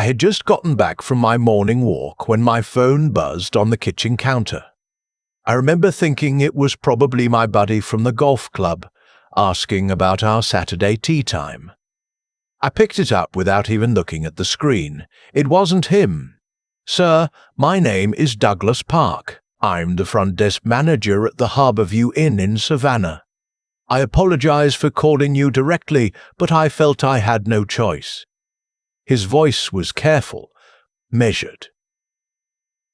I had just gotten back from my morning walk when my phone buzzed on the kitchen counter. I remember thinking it was probably my buddy from the golf club, asking about our Saturday tea time. I picked it up without even looking at the screen. It wasn't him. "Sir, my name is Douglas Park. I'm the front desk manager at the Harborview Inn in Savannah. I apologize for calling you directly, but I felt I had no choice." His voice was careful, measured.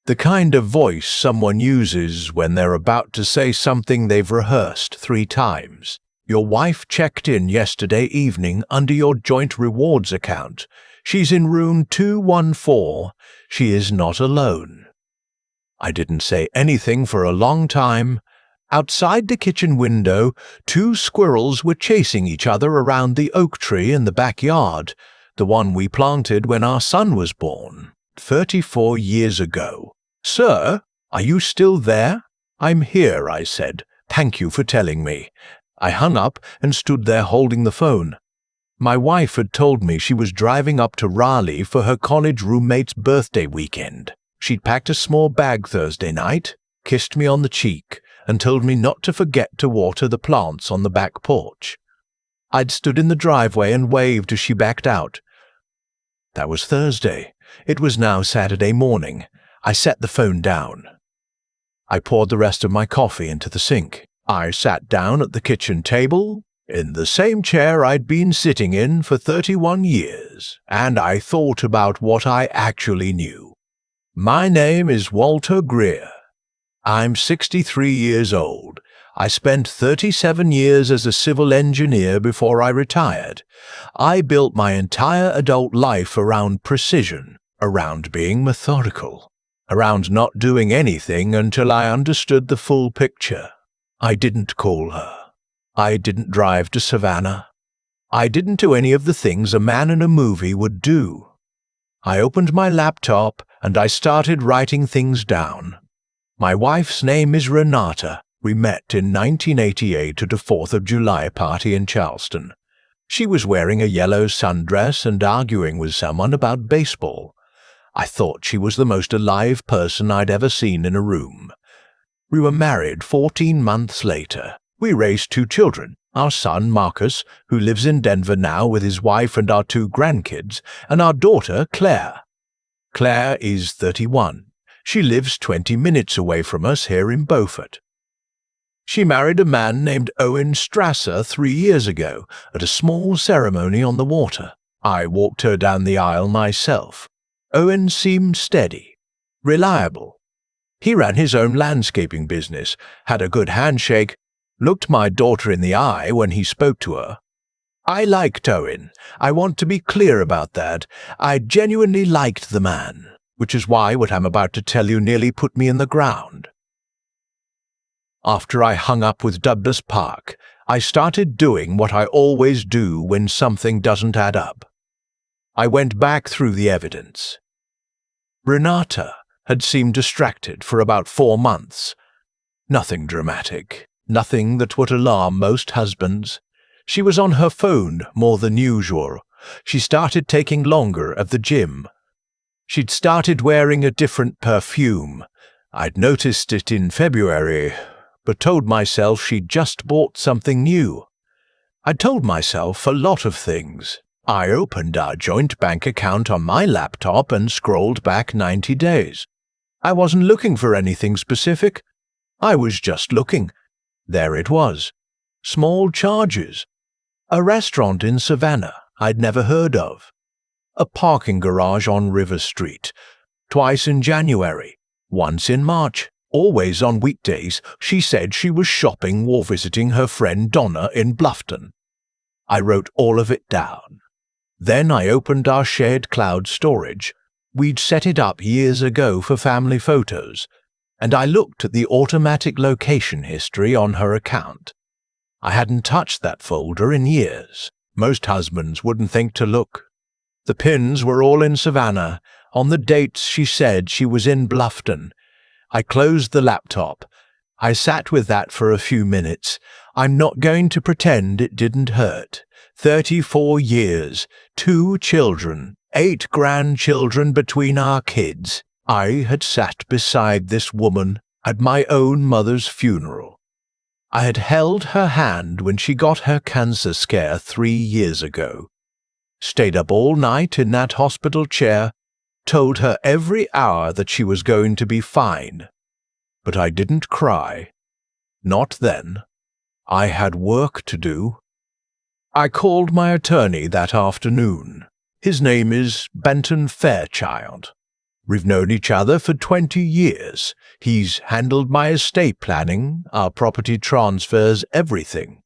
The kind of voice someone uses when they're about to say something they've rehearsed 3 times. "Your wife checked in yesterday evening under your joint rewards account. She's in room 214. She is not alone." I didn't say anything for a long time. Outside the kitchen window, 2 squirrels were chasing each other around the oak tree in the backyard, the one we planted when our son was born, 34 years ago. "Sir, are you still there?" "I'm here," I said. "Thank you for telling me." I hung up and stood there holding the phone. My wife had told me she was driving up to Raleigh for her college roommate's birthday weekend. She'd packed a small bag Thursday night, kissed me on the cheek, and told me not to forget to water the plants on the back porch. I'd stood in the driveway and waved as she backed out. That was Thursday. It was now Saturday morning. I set the phone down. I poured the rest of my coffee into the sink. I sat down at the kitchen table, in the same chair I'd been sitting in for 31 years, and I thought about what I actually knew. My name is Walter Greer. I'm 63 years old. I spent 37 years as a civil engineer before I retired. I built my entire adult life around precision, around being methodical, around not doing anything until I understood the full picture. I didn't call her. I didn't drive to Savannah. I didn't do any of the things a man in a movie would do. I opened my laptop and I started writing things down. My wife's name is Renata. We met in 1988 at a 4th of July party in Charleston. She was wearing a yellow sundress and arguing with someone about baseball. I thought she was the most alive person I'd ever seen in a room. We were married 14 months later. We raised 2 children, our son Marcus, who lives in Denver now with his wife and our 2 grandkids, and our daughter Claire. Claire is 31. She lives 20 minutes away from us here in Beaufort. She married a man named Owen Strasser 3 years ago at a small ceremony on the water. I walked her down the aisle myself. Owen seemed steady, reliable. He ran his own landscaping business, had a good handshake, looked my daughter in the eye when he spoke to her. I liked Owen. I want to be clear about that. I genuinely liked the man, which is why what I'm about to tell you nearly put me in the ground. After I hung up with Douglas Park, I started doing what I always do when something doesn't add up. I went back through the evidence. Renata had seemed distracted for about 4 months. Nothing dramatic, nothing that would alarm most husbands. She was on her phone more than usual. She started taking longer at the gym. She'd started wearing a different perfume. I'd noticed it in February, but told myself she'd just bought something new. I told myself a lot of things. I opened our joint bank account on my laptop and scrolled back 90 days. I wasn't looking for anything specific. I was just looking. There it was. Small charges. A restaurant in Savannah I'd never heard of. A parking garage on River Street. Twice in January. Once in March. Always on weekdays, she said she was shopping or visiting her friend Donna in Bluffton. I wrote all of it down. Then I opened our shared cloud storage. We'd set it up years ago for family photos, and I looked at the automatic location history on her account. I hadn't touched that folder in years. Most husbands wouldn't think to look. The pins were all in Savannah, on the dates she said she was in Bluffton. I closed the laptop. I sat with that for a few minutes. I'm not going to pretend it didn't hurt. 34 years, 2 children, 8 grandchildren between our kids. I had sat beside this woman at my own mother's funeral. I had held her hand when she got her cancer scare 3 years ago. Stayed up all night in that hospital chair, told her every hour that she was going to be fine. But I didn't cry. Not then. I had work to do. I called my attorney that afternoon. His name is Benton Fairchild. We've known each other for 20 years. He's handled my estate planning, our property transfers, everything.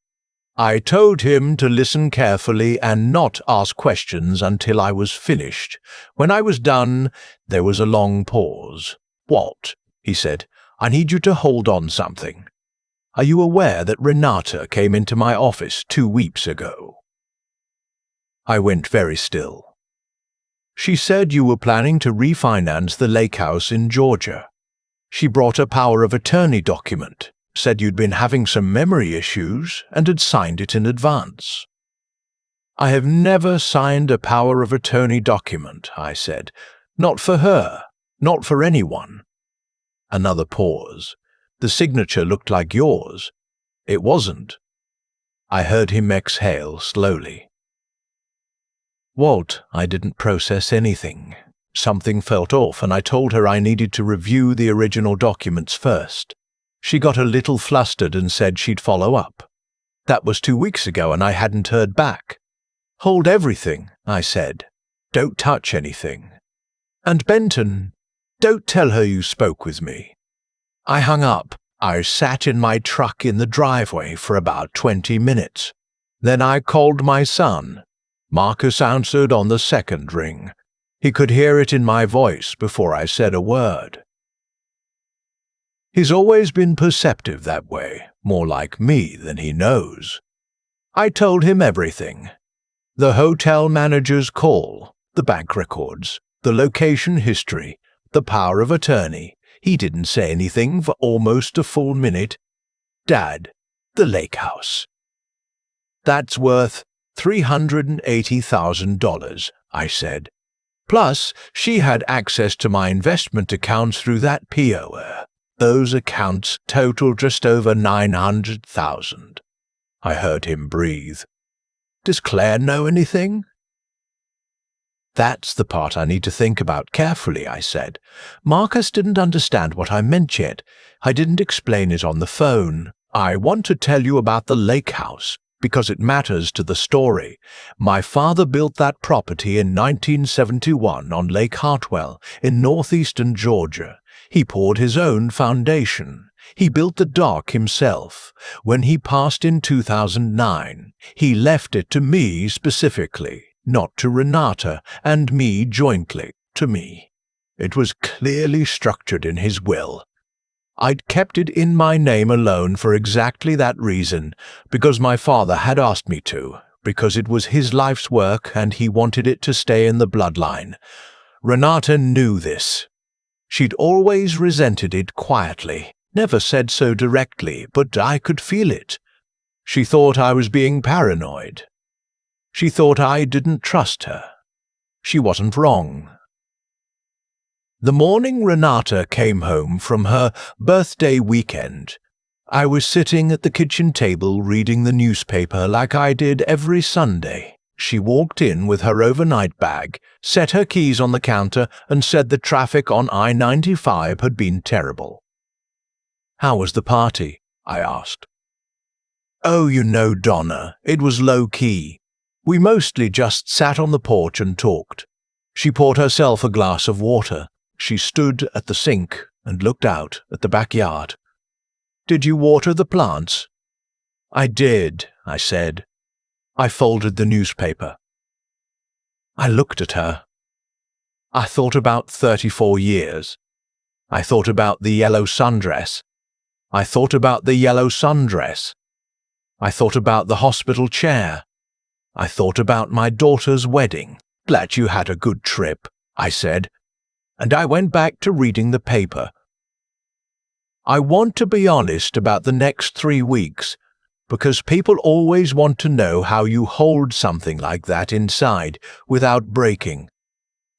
I told him to listen carefully and not ask questions until I was finished. When I was done, there was a long pause. "Walt," he said, "I need you to hold on something. Are you aware that Renata came into my office 2 weeks ago?" I went very still. "She said you were planning to refinance the lake house in Georgia. She brought a power of attorney document, said you'd been having some memory issues, and had signed it in advance." "I have never signed a power of attorney document," I said. "Not for her, not for anyone." Another pause. "The signature looked like yours." "It wasn't." I heard him exhale slowly. "Walt, I didn't process anything. Something felt off, and I told her I needed to review the original documents first. She got a little flustered and said she'd follow up. That was 2 weeks ago, and I hadn't heard back. 'Hold everything,' I said. 'Don't touch anything. And Benton, don't tell her you spoke with me.' I hung up. I sat in my truck in the driveway for about 20 minutes. Then I called my son. Marcus answered on the second ring. He could hear it in my voice before I said a word. He's always been perceptive that way, more like me than he knows. I told him everything. The hotel manager's call, the bank records, the location history, the power of attorney. He didn't say anything for almost a full minute. Dad, the lake house. That's worth $380,000, I said. Plus, she had access to my investment accounts through that POA. Those accounts total just over $900,000. I heard him breathe. Does Claire know anything? That's the part I need to think about carefully, I said. Marcus didn't understand what I meant yet. I didn't explain it on the phone. I want to tell you about the lake house, because it matters to the story. My father built that property in 1971 on Lake Hartwell in northeastern Georgia. He poured his own foundation. He built the dock himself. When he passed in 2009, he left it to me specifically, not to Renata, and me jointly, to me. It was clearly structured in his will. I'd kept it in my name alone for exactly that reason, because my father had asked me to, because it was his life's work and he wanted it to stay in the bloodline. Renata knew this. She'd always resented it quietly, never said so directly, but I could feel it. She thought I was being paranoid. She thought I didn't trust her. She wasn't wrong. The morning Renata came home from her birthday weekend, I was sitting at the kitchen table reading the newspaper like I did every Sunday. She walked in with her overnight bag, set her keys on the counter, and said the traffic on I-95 had been terrible. "How was the party?" I asked. "Oh, you know, Donna, it was low-key. We mostly just sat on the porch and talked." She poured herself a glass of water. She stood at the sink and looked out at the backyard. "Did you water the plants?" "I did," I said. I folded the newspaper. I looked at her. I thought about 34 years. I thought about the yellow sundress. I thought about the yellow sundress. I thought about the hospital chair. I thought about my daughter's wedding. "Glad you had a good trip," I said, and I went back to reading the paper. I want to be honest about the next 3 weeks, because people always want to know how you hold something like that inside without breaking.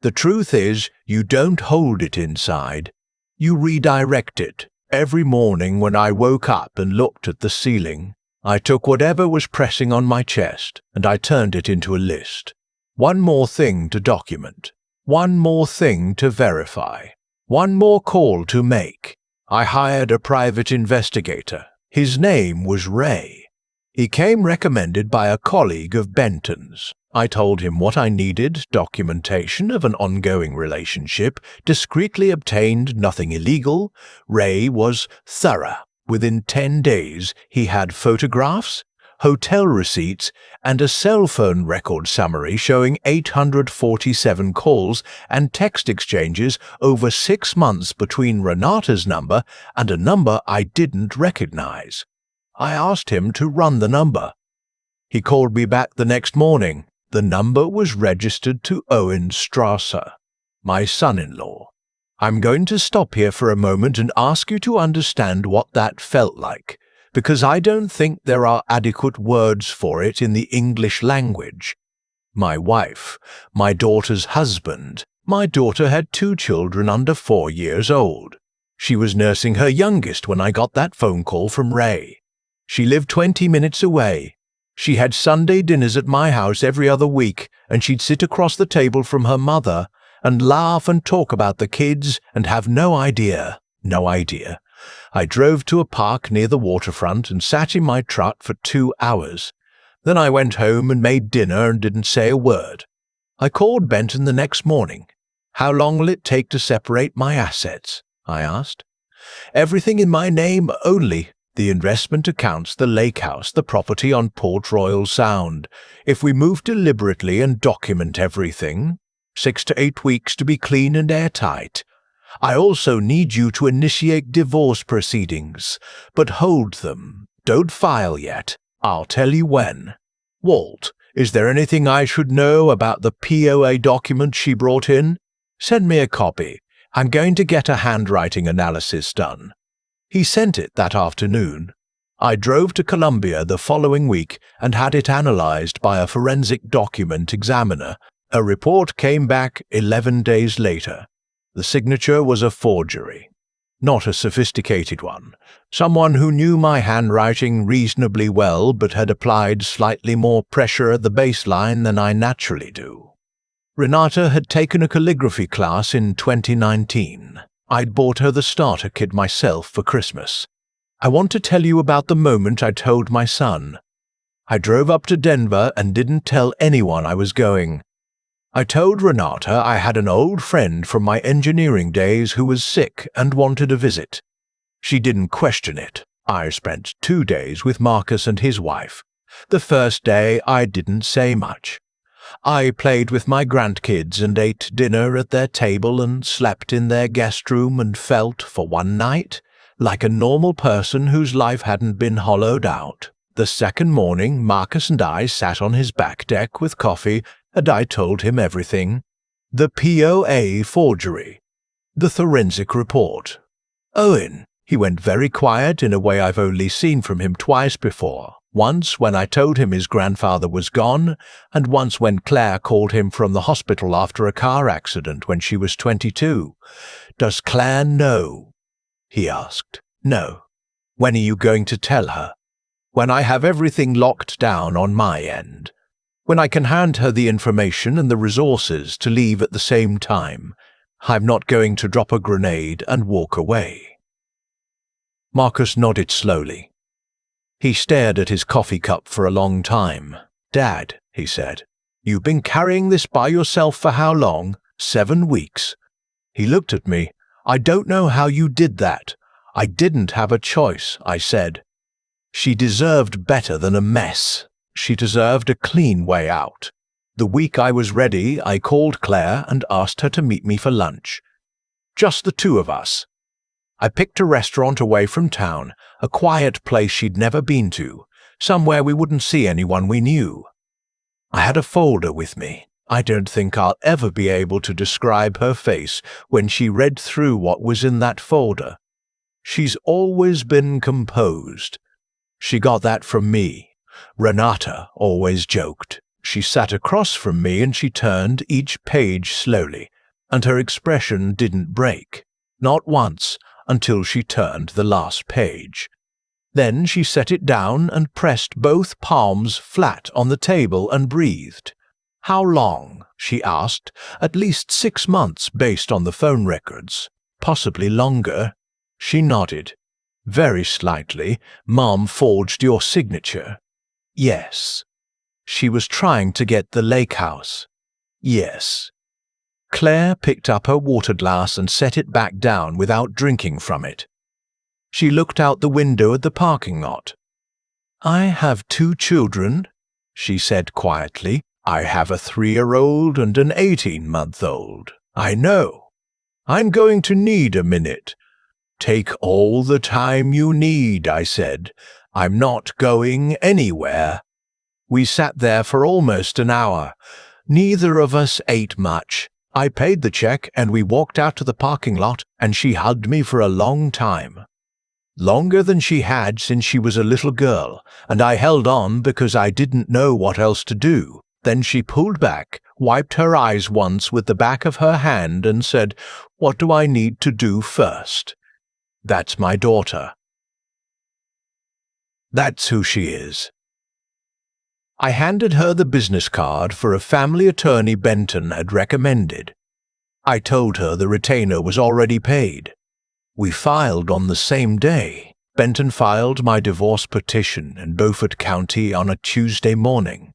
The truth is, you don't hold it inside. You redirect it. Every morning when I woke up and looked at the ceiling, I took whatever was pressing on my chest and I turned it into a list. One more thing to document. One more thing to verify. One more call to make. I hired a private investigator. His name was Ray. He came recommended by a colleague of Benton's. I told him what I needed, documentation of an ongoing relationship, discreetly obtained, nothing illegal. Ray was thorough. Within 10 days, he had photographs, hotel receipts, and a cell phone record summary showing 847 calls and text exchanges over 6 months between Renata's number and a number I didn't recognize. I asked him to run the number. He called me back the next morning. The number was registered to Owen Strasser, my son-in-law. I'm going to stop here for a moment and ask you to understand what that felt like, because I don't think there are adequate words for it in the English language. My wife, my daughter's husband. My daughter had 2 children under 4 years old. She was nursing her youngest when I got that phone call from Ray. She lived 20 minutes away. She had Sunday dinners at my house every other week, and she'd sit across the table from her mother and laugh and talk about the kids and have no idea. I drove to a park near the waterfront and sat in my truck for 2 hours. Then I went home and made dinner and didn't say a word. I called Benton the next morning. How long will it take to separate my assets? I asked. Everything in my name only. The investment accounts, the lake house, the property on Port Royal Sound. If we move deliberately and document everything, 6 to 8 weeks to be clean and airtight. I also need you to initiate divorce proceedings, but hold them. Don't file yet. I'll tell you when. Walt, is there anything I should know about the POA document she brought in? Send me a copy. I'm going to get a handwriting analysis done. He sent it that afternoon. I drove to Columbia the following week and had it analyzed by a forensic document examiner. A report came back 11 days later. The signature was a forgery. Not a sophisticated one. Someone who knew my handwriting reasonably well but had applied slightly more pressure at the baseline than I naturally do. Renata had taken a calligraphy class in 2019. I'd bought her the starter kit myself for Christmas. I want to tell you about the moment I told my son. I drove up to Denver and didn't tell anyone I was going. I told Renata I had an old friend from my engineering days who was sick and wanted a visit. She didn't question it. I spent 2 days with Marcus and his wife. The first day I didn't say much. I played with my grandkids and ate dinner at their table and slept in their guest room and felt, for one night, like a normal person whose life hadn't been hollowed out. The second morning, Marcus and I sat on his back deck with coffee, and I told him everything. The POA forgery. The forensic report. Owen. He went very quiet in a way I've only seen from him twice before. Once when I told him his grandfather was gone, and once when Claire called him from the hospital after a car accident when she was 22. Does Claire know? He asked. No. When are you going to tell her? When I have everything locked down on my end. When I can hand her the information and the resources to leave at the same time. I'm not going to drop a grenade and walk away. Marcus nodded slowly. He stared at his coffee cup for a long time. Dad, he said, you've been carrying this by yourself for how long? 7 weeks. He looked at me. I don't know how you did that. I didn't have a choice, I said. She deserved better than a mess. She deserved a clean way out. The week I was ready, I called Claire and asked her to meet me for lunch. Just the 2 of us. I picked a restaurant away from town, a quiet place she'd never been to, somewhere we wouldn't see anyone we knew. I had a folder with me. I don't think I'll ever be able to describe her face when she read through what was in that folder. She's always been composed. She got that from me. Renata always joked. She sat across from me and she turned each page slowly, and her expression didn't break, not once, until she turned the last page. Then she set it down and pressed both palms flat on the table and breathed. "How long?" she asked. "At least 6 months based on the phone records. Possibly longer." She nodded. "Very slightly. Mom forged your signature." "Yes." "She was trying to get the lake house." "Yes." Claire picked up her water glass and set it back down without drinking from it. She looked out the window at the parking lot. "I have 2 children," she said quietly. "I have a 3-year-old and an 18-month-old. I know. I'm going to need a minute." "Take all the time you need," I said. "I'm not going anywhere." We sat there for almost an hour. Neither of us ate much. I paid the check and we walked out to the parking lot, and she hugged me for a long time. Longer than she had since she was a little girl, and I held on because I didn't know what else to do. Then she pulled back, wiped her eyes once with the back of her hand, and said, "What do I need to do first?" That's my daughter. That's who she is. I handed her the business card for a family attorney Benton had recommended. I told her the retainer was already paid. We filed on the same day. Benton filed my divorce petition in Beaufort County on a Tuesday morning.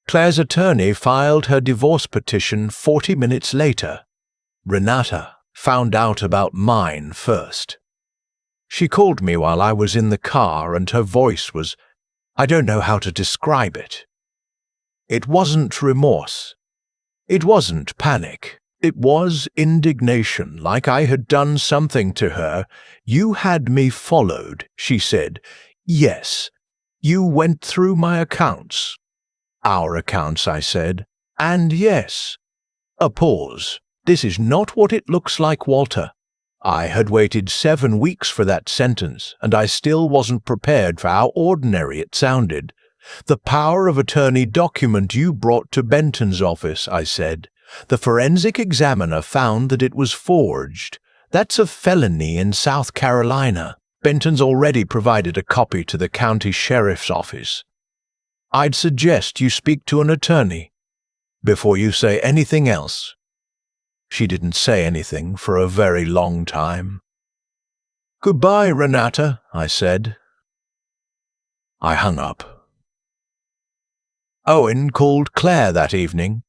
Claire's attorney filed her divorce petition 40 minutes later. Renata found out about mine first. She called me while I was in the car, and her voice was, I don't know how to describe it. It wasn't remorse. It wasn't panic. It was indignation, like I had done something to her. "You had me followed," she said. "Yes. You went through my accounts." "Our accounts," I said. "And yes." A pause. "This is not what it looks like, Walter." I had waited 7 weeks for that sentence, and I still wasn't prepared for how ordinary it sounded. "The power of attorney document you brought to Benton's office," I said. "The forensic examiner found that it was forged. That's a felony in South Carolina. Benton's already provided a copy to the county sheriff's office. I'd suggest you speak to an attorney before you say anything else." She didn't say anything for a very long time. "Goodbye, Renata," I said. I hung up. Owen called Claire that evening.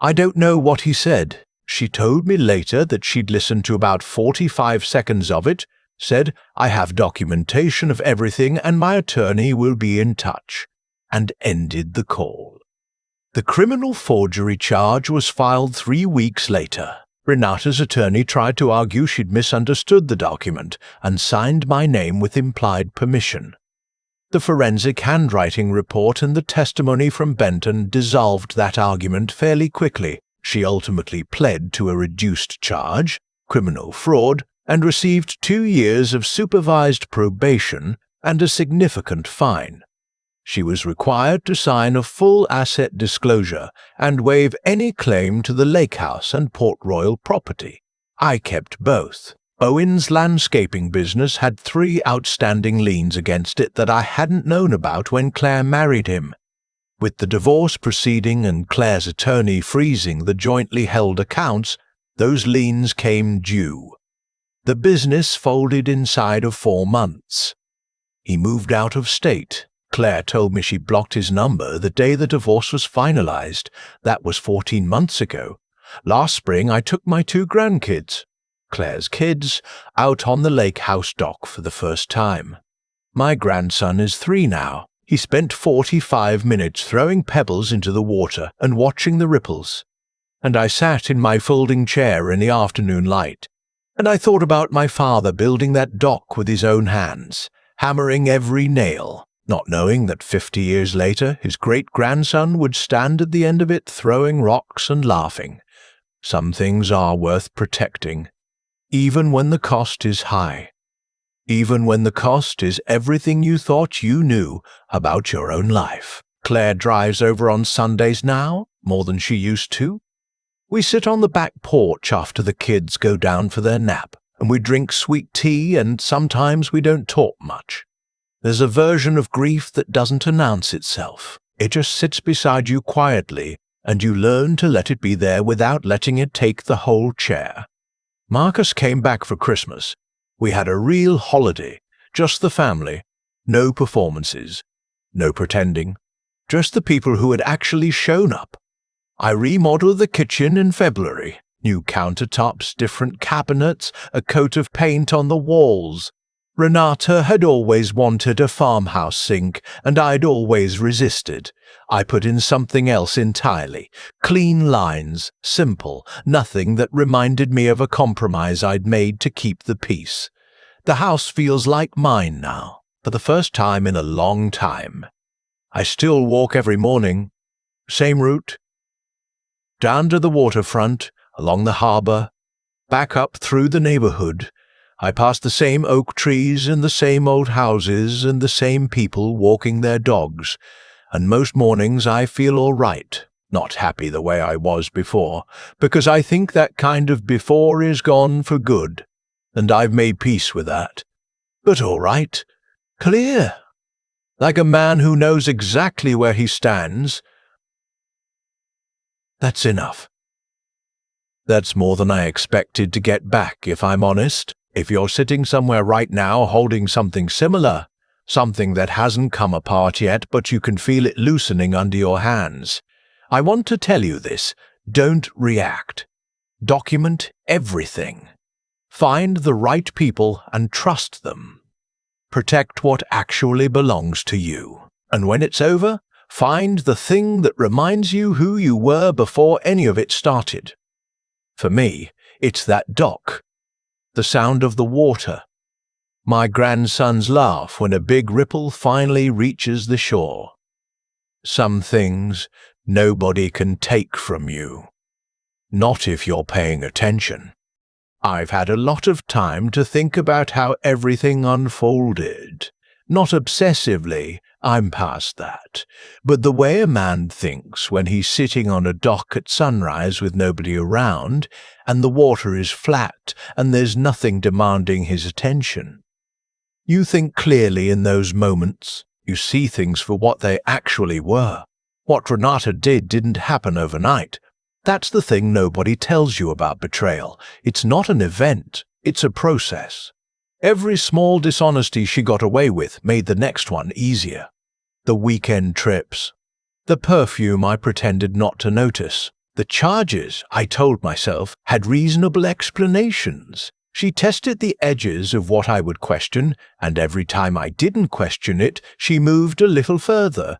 I don't know what he said. She told me later that she'd listened to about 45 seconds of it, said, "I have documentation of everything and my attorney will be in touch," and ended the call. The criminal forgery charge was filed 3 weeks later. Renata's attorney tried to argue she'd misunderstood the document and signed my name with implied permission. The forensic handwriting report and the testimony from Benton dissolved that argument fairly quickly. She ultimately pled to a reduced charge, criminal fraud, and received 2 years of supervised probation and a significant fine. She was required to sign a full asset disclosure and waive any claim to the lake house and Port Royal property. I kept both. Owen's landscaping business had 3 outstanding liens against it that I hadn't known about when Claire married him. With the divorce proceeding and Claire's attorney freezing the jointly held accounts, those liens came due. The business folded inside of 4 months. He moved out of state. Claire told me she blocked his number the day the divorce was finalized. That was 14 months ago. Last spring I took my 2 grandkids, Claire's kids, out on the lake house dock for the first time. My grandson is 3 now. He spent 45 minutes throwing pebbles into the water and watching the ripples. And I sat in my folding chair in the afternoon light, and I thought about my father building that dock with his own hands, hammering every nail, not knowing that 50 years later his great-grandson would stand at the end of it throwing rocks and laughing. Some things are worth protecting, even when the cost is high. Even when the cost is everything you thought you knew about your own life. Claire drives over on Sundays now, more than she used to. We sit on the back porch after the kids go down for their nap, and we drink sweet tea, and sometimes we don't talk much. There's a version of grief that doesn't announce itself. It just sits beside you quietly, and you learn to let it be there without letting it take the whole chair. Marcus came back for Christmas. We had a real holiday, just the family, no performances, no pretending, just the people who had actually shown up. I remodeled the kitchen in February. New countertops, different cabinets, a coat of paint on the walls. Renata had always wanted a farmhouse sink, and I'd always resisted. I put in something else entirely. Clean lines, simple, nothing that reminded me of a compromise I'd made to keep the peace. The house feels like mine now, for the first time in a long time. I still walk every morning. Same route. Down to the waterfront, along the harbour, back up through the neighbourhood. I pass the same oak trees and the same old houses and the same people walking their dogs, and most mornings I feel all right, not happy the way I was before, because I think that kind of before is gone for good, and I've made peace with that. But all right, clear, like a man who knows exactly where he stands. That's enough. That's more than I expected to get back, if I'm honest. If you're sitting somewhere right now holding something similar, something that hasn't come apart yet but you can feel it loosening under your hands, I want to tell you this: don't react. Document everything. Find the right people and trust them. Protect what actually belongs to you. And when it's over, find the thing that reminds you who you were before any of it started. For me, it's that dock. The sound of the water. My grandson's laugh when a big ripple finally reaches the shore. Some things nobody can take from you. Not if you're paying attention. I've had a lot of time to think about how everything unfolded. Not obsessively, I'm past that. But the way a man thinks when he's sitting on a dock at sunrise with nobody around, and the water is flat, and there's nothing demanding his attention. You think clearly in those moments. You see things for what they actually were. What Renata did didn't happen overnight. That's the thing nobody tells you about betrayal. It's not an event, it's a process. Every small dishonesty she got away with made the next one easier. The weekend trips. The perfume I pretended not to notice. The charges, I told myself, had reasonable explanations. She tested the edges of what I would question, and every time I didn't question it, she moved a little further.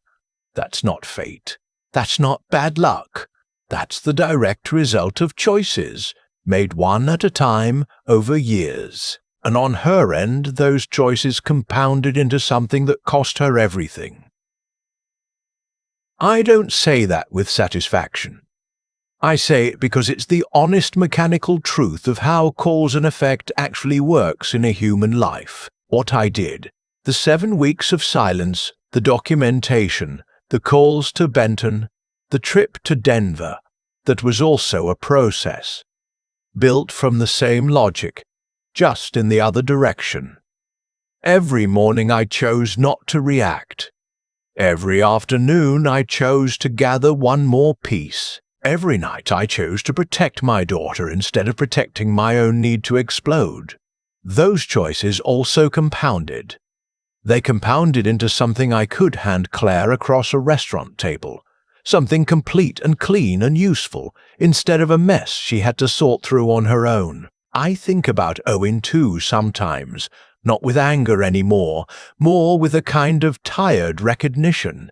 That's not fate. That's not bad luck. That's the direct result of choices, made one at a time over years. And on her end, those choices compounded into something that cost her everything. I don't say that with satisfaction. I say it because it's the honest mechanical truth of how cause and effect actually works in a human life. What I did, the 7 weeks of silence, the documentation, the calls to Benton, the trip to Denver, that was also a process, built from the same logic, just in the other direction. Every morning I chose not to react. Every afternoon I chose to gather one more piece. Every night I chose to protect my daughter instead of protecting my own need to explode. Those choices also compounded. They compounded into something I could hand Claire across a restaurant table, something complete and clean and useful, instead of a mess she had to sort through on her own. I think about Owen too sometimes, not with anger anymore, more with a kind of tired recognition.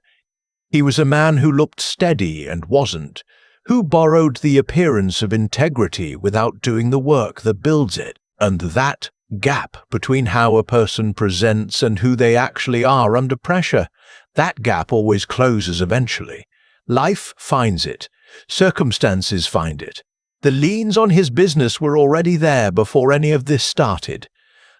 He was a man who looked steady and wasn't, who borrowed the appearance of integrity without doing the work that builds it, and that gap between how a person presents and who they actually are under pressure, that gap always closes eventually. Life finds it. Circumstances find it. The liens on his business were already there before any of this started.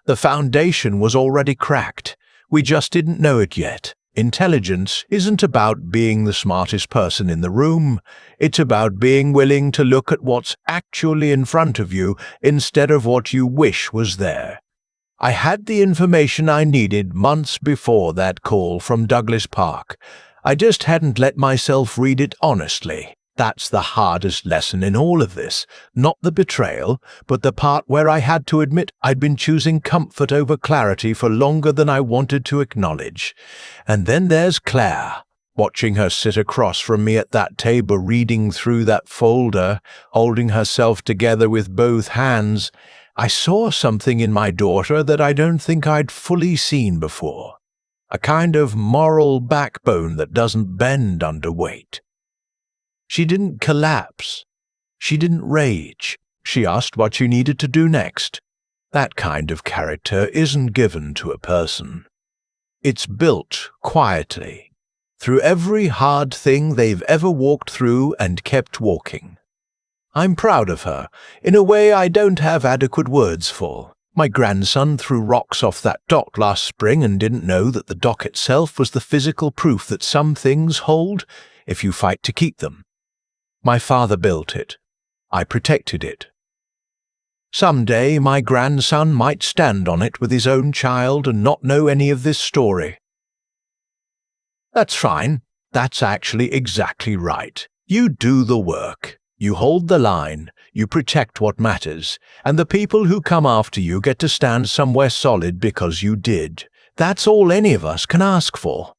The foundation was already cracked. We just didn't know it yet. Intelligence isn't about being the smartest person in the room. It's about being willing to look at what's actually in front of you instead of what you wish was there. I had the information I needed months before that call from Douglas Park. I just hadn't let myself read it honestly. That's the hardest lesson in all of this. Not the betrayal, but the part where I had to admit I'd been choosing comfort over clarity for longer than I wanted to acknowledge. And then there's Claire. Watching her sit across from me at that table reading through that folder, holding herself together with both hands, I saw something in my daughter that I don't think I'd fully seen before. A kind of moral backbone that doesn't bend under weight. She didn't collapse. She didn't rage. She asked what she needed to do next. That kind of character isn't given to a person. It's built quietly, through every hard thing they've ever walked through and kept walking. I'm proud of her, in a way I don't have adequate words for. My grandson threw rocks off that dock last spring and didn't know that the dock itself was the physical proof that some things hold if you fight to keep them. My father built it. I protected it. Someday my grandson might stand on it with his own child and not know any of this story. That's fine. That's actually exactly right. You do the work. You hold the line. You protect what matters. And the people who come after you get to stand somewhere solid because you did. That's all any of us can ask for.